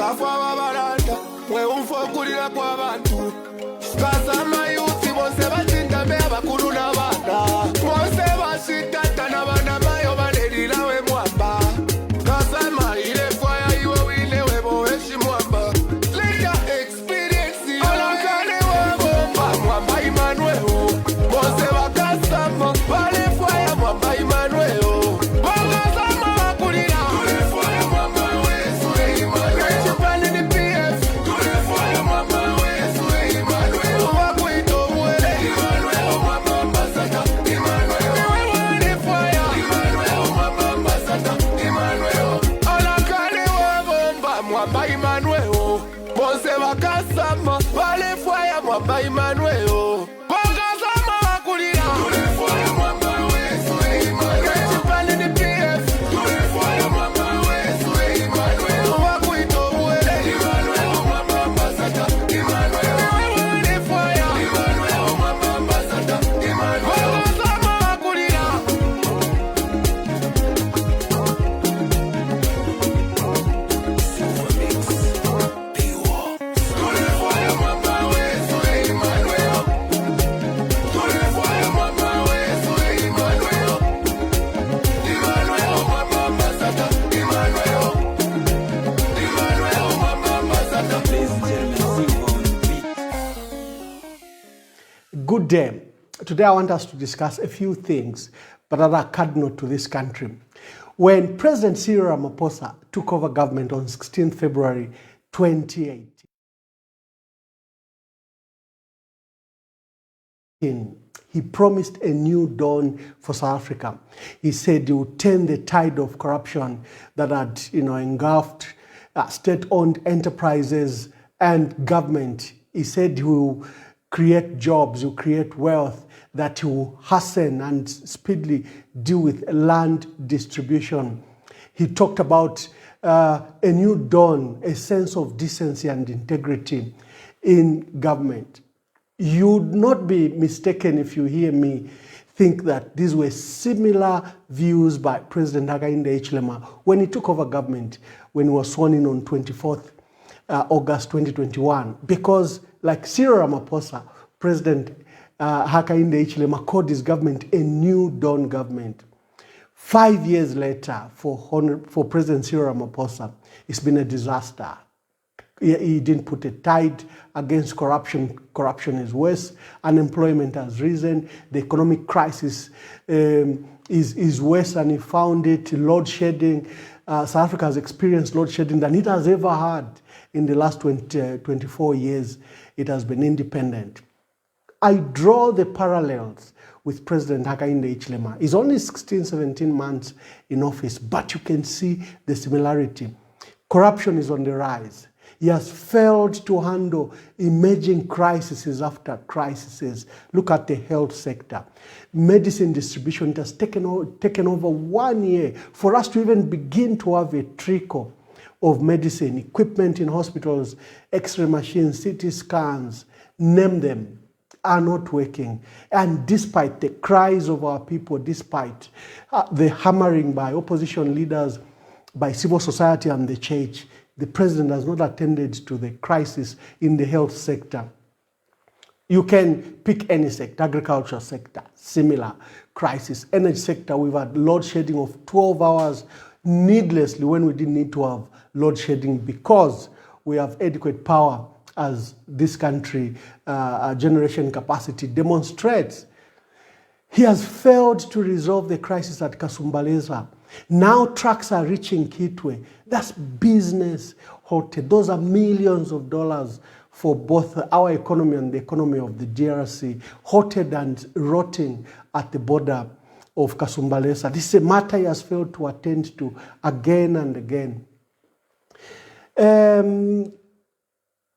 kafu ababalanda mweunfokulira kw'abantu kasama yusi bonse batingambe abakulu n'abaana bonse bashitata n'abaana bayo banelirawe Mwamba kasama ile fire iwe winewe boweshi Mwamba leader experience olankane wabomba Mwamba Emmanuel bonse bakasama bale fire Mwamba Emmanuel bakasama bakulira tule fire Mwamba wesu Emmanuel chipani ni PF tule fire Mwamba wesu Emmanuel wakuito mwele Emmanuel Mwamba ambassador Emmanuel tule fire Emmanuel Mwamba ambassador Emmanuel olankane wabomba Mwamba Emmanuel bonse bakasama bale fire Mwamba Emmanuel bakasama bakulira tule fire Mwamba wesu Emmanuel chipani ni PF tule fire Mwamba wesu Emmanuel wakuito mwele Emmanuel Mwamba ambassador Emmanuel tule fire Emmanuel Mwamba ambassador Emmanuel bakasama bakulira tule fire Mwamba wesu Emmanuel tule fire Mwamba wesu Emmanuel Emmanuel Mwamba ambassador Emmanuel Emmanuel Mwamba ambassador. Good day. Today I want us to discuss a few things that are cardinal to this country. When President Cyril Ramaphosa took over government on 16th February 2018, he promised a new dawn for South Africa. He said he would turn the tide of corruption that had, engulfed state-owned enterprises and government. He said he will create jobs, he will create wealth, that he will hasten and speedily deal with land distribution. He talked about a new dawn, a sense of decency and integrity in government. You would not be mistaken if you hear me think that these were similar views by President Hichilema when he took over government, when he was sworn in on 24th August 2021. Because like Cyril Ramaphosa, President Hichilema called his government a new dawn government. 5 years later, for President Cyril Ramaphosa, it's been a disaster. He didn't put a tide against corruption. Corruption is worse. Unemployment has risen. The economic crisis is worse than he found it. Load shedding. South Africa has experienced load shedding than it has ever had in the last 24 years. It has been independent. I draw the parallels with President Hichilema. He's only 16, 17 months in office, but you can see the similarity. Corruption is on the rise. He has failed to handle emerging crises after crises. Look at the health sector. Medicine distribution, it has taken over 1 year for us to even begin to have a trickle of medicine, equipment in hospitals, X-ray machines, CT scans, name them, are not working. And despite the cries of our people, despite the hammering by opposition leaders, by civil society and the church, the president has not attended to the crisis in the health sector. You can pick any sector, agriculture sector, similar crisis. Energy sector, we've had load shedding of 12 hours needlessly when we didn't need to have load shedding because we have adequate power as this country generation capacity demonstrates. He has failed to resolve the crisis at Kasumbalesa. Now trucks are reaching Kitwe. That's business halted. Those are millions of dollars for both our economy and the economy of the DRC, halted and rotting at the border of Kasumbalesa. This is a matter he has failed to attend to again and again.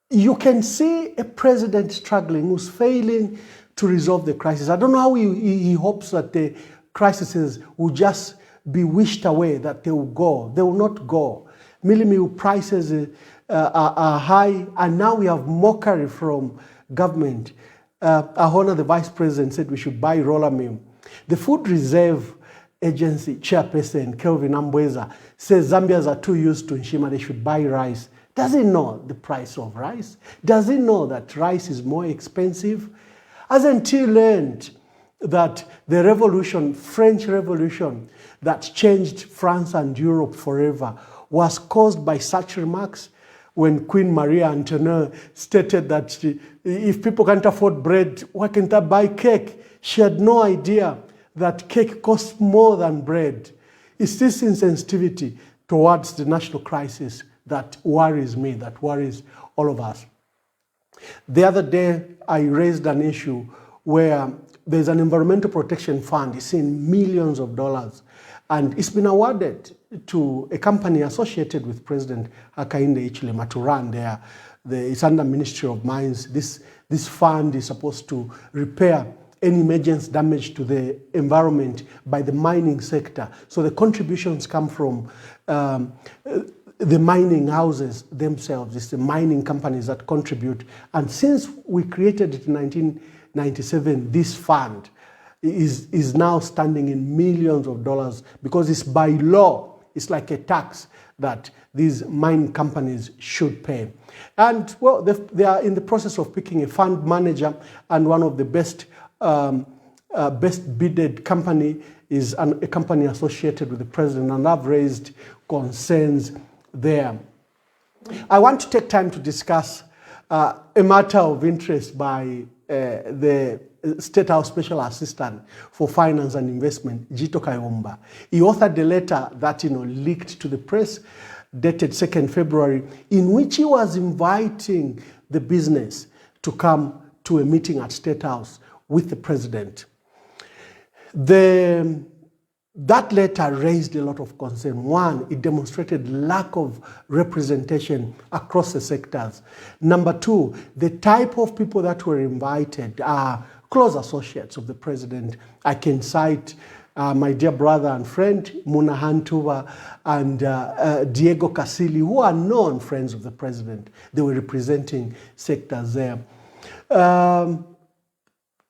You can see a president struggling who's failing to resolve the crisis. I don't know how he hopes that the crises will just be wished away, that they will go. They will not go. Milling prices are high, and now we have mockery from government. Ahona, the vice president, said we should buy roller meal. The Food Reserve Agency chairperson, Kelvin Ambweza, says Zambians are too used to Nshima, they should buy rice. Does he know the price of rice? Does he know that rice is more expensive? Hasn't he learned that the revolution, French Revolution, that changed France and Europe forever was caused by such remarks? When Queen Marie Antoinette stated that if people can't afford bread, why can't they buy cake? She had no idea that cake costs more than bread. It's this insensitivity towards the national crisis that worries me, that worries all of us. The other day, I raised an issue where there's an environmental protection fund. It's in millions of dollars. And it's been awarded to a company associated with President Hichilema to run there. It's under Ministry of Mines. This fund is supposed to repair any emergence damage to the environment by the mining sector. So the contributions come from the mining houses themselves. It's the mining companies that contribute. And since we created it in 1997, this fund is now standing in millions of dollars because it's by law. It's like a tax that these mining companies should pay. And well, they are in the process of picking a fund manager, and one of the best bidded company is a company associated with the president, and I've raised concerns there. I want to take time to discuss a matter of interest by the State House Special Assistant for Finance and Investment, Jito Kayumba. He authored a letter that leaked to the press, dated 2nd February, in which he was inviting the business to come to a meeting at State House with the president. That letter raised a lot of concern. One, it demonstrated lack of representation across the sectors. Number two, the type of people that were invited are close associates of the president. I can cite my dear brother and friend, Muna Hantuva and Diego Casili, who are known friends of the president. They were representing sectors there.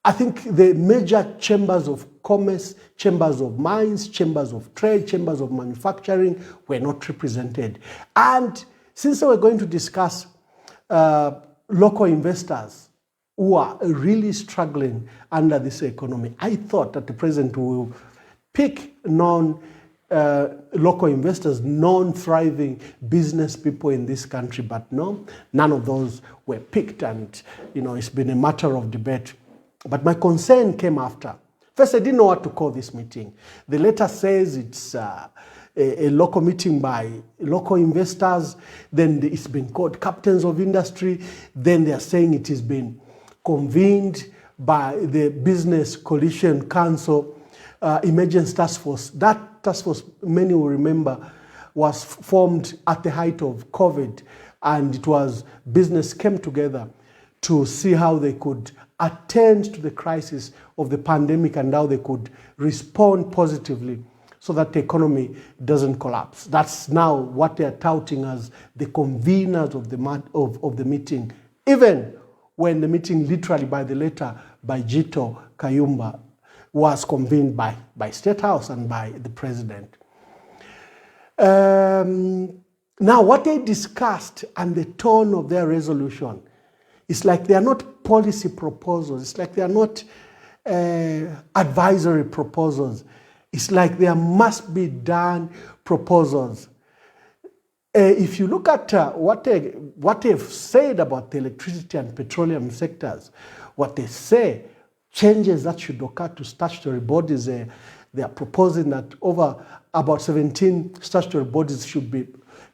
I think the major chambers of commerce, chambers of mines, chambers of trade, chambers of manufacturing were not represented. And since we're going to discuss local investors who are really struggling under this economy, I thought that the president will pick local investors, non-thriving business people in this country, but no, none of those were picked, and it's been a matter of debate. But my concern came after. First, I didn't know what to call this meeting. The letter says it's a local meeting by local investors. Then it's been called captains of industry. Then they are saying it has been convened by the Business Coalition Council Emergency Task Force. That task force, many will remember, was formed at the height of COVID, and it was business came together to see how they could attend to the crisis of the pandemic and how they could respond positively so that the economy doesn't collapse. That's now what they are touting as the conveners of the meeting, even when the meeting literally by the letter by Jito Kayumba was convened by State House and by the president. Now, what they discussed and the tone of their resolution, it's like they are not policy proposals. It's like they are not advisory proposals. It's like they are must-be-done proposals. If you look at what they've said about the electricity and petroleum sectors, what they say, changes that should occur to statutory bodies, they are proposing that over about 17 statutory bodies should be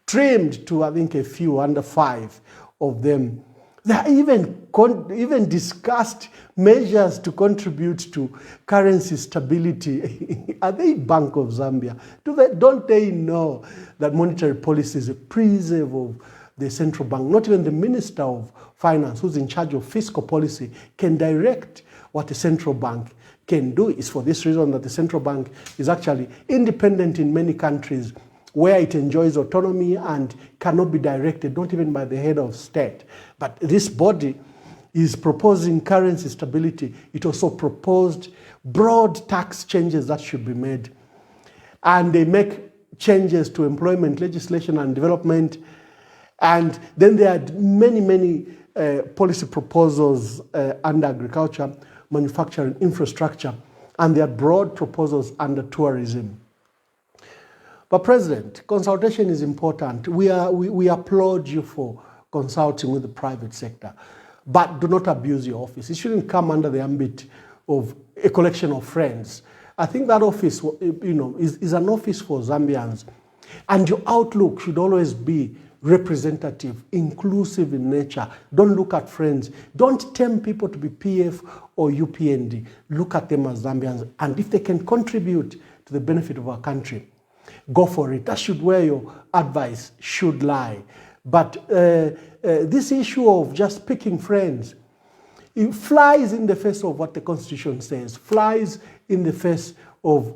trimmed to, I think, a few, under 5 of them. They are even discussed measures to contribute to currency stability. Are they Bank of Zambia? Don't they know that monetary policy is a preserve of the central bank? Not even the Minister of Finance, who's in charge of fiscal policy, can direct what the central bank can do. It's for this reason that the central bank is actually independent in many countries where it enjoys autonomy and cannot be directed, not even by the head of state. But this body is proposing currency stability. It also proposed broad tax changes that should be made. And they make changes to employment legislation and development. And then there are many policy proposals under agriculture, manufacturing, infrastructure, and there are broad proposals under tourism. But President, consultation is important. We applaud you for consulting with the private sector, but do not abuse your office. It shouldn't come under the ambit of a collection of friends. I think that office, is an office for Zambians, and your outlook should always be representative, inclusive in nature. Don't look at friends. Don't tempt people to be PF or UPND. Look at them as Zambians, and if they can contribute to the benefit of our country, go for it. That should where your advice should lie. But this issue of just picking friends, it flies in the face of what the Constitution says, flies in the face of,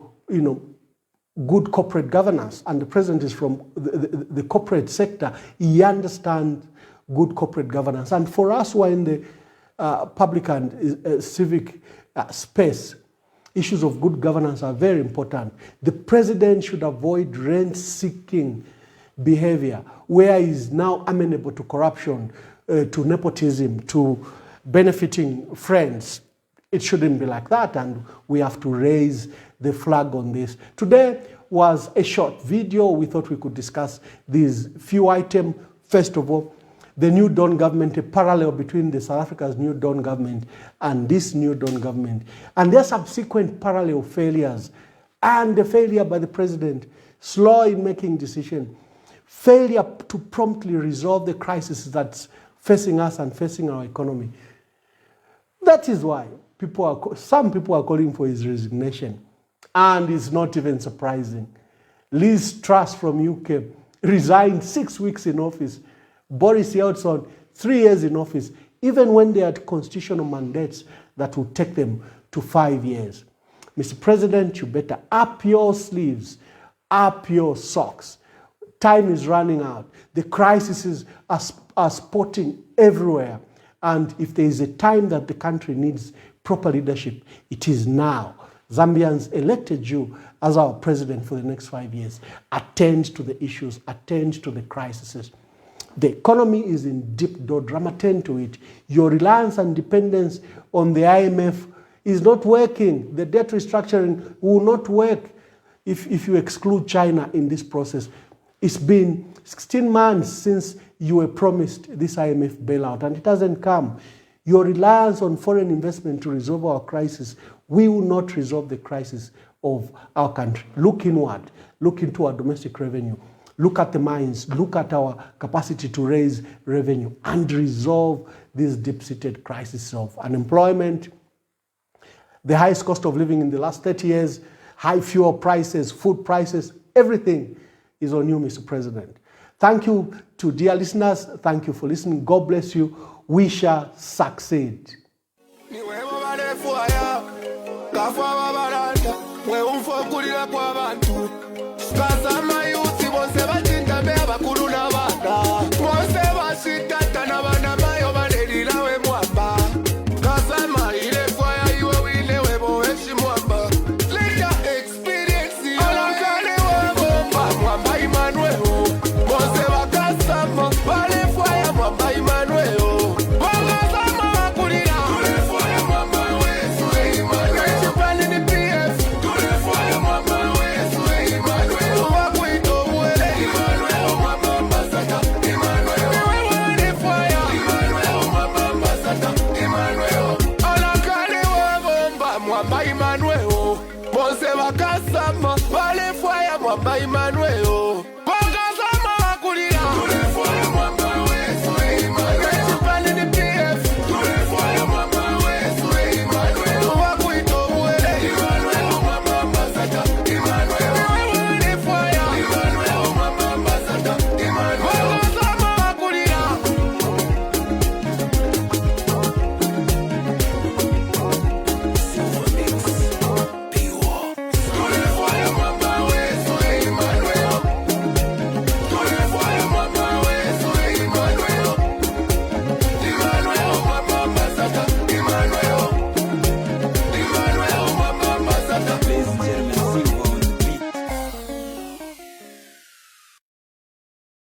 good corporate governance. And the President is from the corporate sector. He understands good corporate governance. And for us who are in the public and civic space, issues of good governance are very important. The President should avoid rent-seeking behavior, where he is now amenable to corruption, to nepotism, to benefiting friends. It shouldn't be like that, and we have to raise the flag on this. Today was a short video. We thought we could discuss these few items. First of all, the New Dawn government, a parallel between the South Africa's New Dawn government and this New Dawn government, and their subsequent parallel failures, and the failure by the President, slow in making decisions, failure to promptly resolve the crisis that's facing us and facing our economy. That is why some people are calling for his resignation. And it's not even surprising. Liz Truss from UK resigned 6 weeks in office. Boris Johnson, 3 years in office, even when they had constitutional mandates that would take them to 5 years. Mr. President, you better up your sleeves, up your socks. Time is running out. The crises are spotting everywhere. And if there is a time that the country needs proper leadership, it is now. Zambians elected you as our president for the next 5 years. Attend to the issues, attend to the crises. The economy is in deep doldrum, attend to it. Your reliance and dependence on the IMF is not working. The debt restructuring will not work if you exclude China in this process. It's been 16 months since you were promised this IMF bailout, and it hasn't come. Your reliance on foreign investment to resolve our crisis, we will not resolve the crisis of our country. Look inward, look into our domestic revenue, look at the mines, look at our capacity to raise revenue and resolve this deep-seated crisis of unemployment, the highest cost of living in the last 30 years, high fuel prices, food prices, everything is on you, Mr. President. Thank you to dear listeners. Thank you for listening. God bless you. We shall succeed.